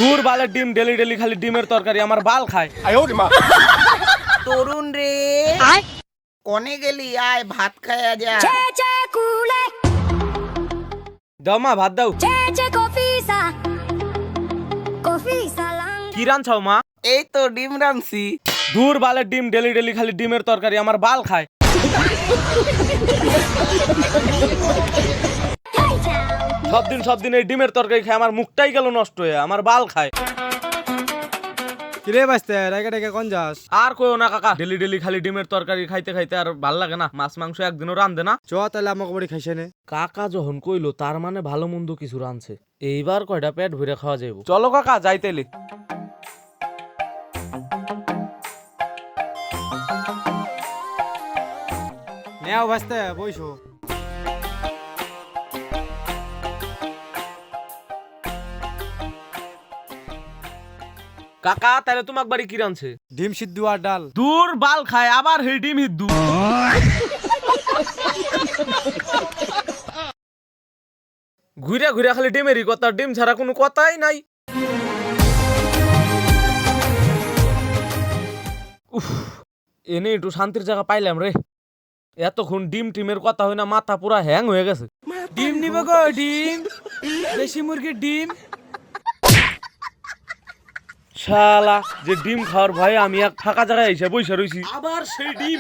দূর বালের ডিম ডেলি ডেলি খালি ডিমের তরকারি আমার বাল খায়। তরুণ রে কনে গেলি আয় ভাত খায়া যা। দাও মা ভাত দাও। কি রাঁধছাও মা? এই তো ডিম রাঁধছি। দূর বালের ডিম ডেলি ডেলি খালি ডিমের তরকারি আমার বাল খায়। সব দিন এই ডিমের তরকারি খায় আমার মুখটাই গেল নষ্ট হয়ে, আমার বাল খায়। কিরে বাঁচতে রেগে রেগে কোন যাস? আর কইও না কাকা, ডেলি ডেলি খালি ডিমের তরকারি খাইতে খাইতে আর ভাল লাগে না। মাছ মাংস একদিনও রান্ধে না। চ তাহলে আমাকে বাড়ি খাইছে নে। কাকা যখন কইলো তার মানে ভালো মন্দ কিছু রাঁধছে। এইবার কয়টা পেট ভরে খাওয়া যাইব। চলো কাকা যাইতেলি। নেও বাঁচতে বইসো। কাকা তাহলে তোমাক বাড়ি কি রাঁধছে? ডিম সিদ্ধ আর ডাল। দূর বাল খায় আবার হে ডিম হিদ্দু। ঘুরে ঘুরে খালি ডিমেরই কথা, ডিম ছাড়া কোনো কথাই নাই। উফ, এনে একটু শান্তির জায়গা পাইলাম রে। এতক্ষণ ডিম টিমের কথা হয় না, মাথা পুরা হ্যাং হয়ে গেছে। ডিম নিব গো, ডিম দেশি মুরগির ডিম। শালা যে ডিম খাওয়ার ভয়ে আমি এক ফাঁকা জায়গায় এসে বসে রইছি, আবার সেই ডিম।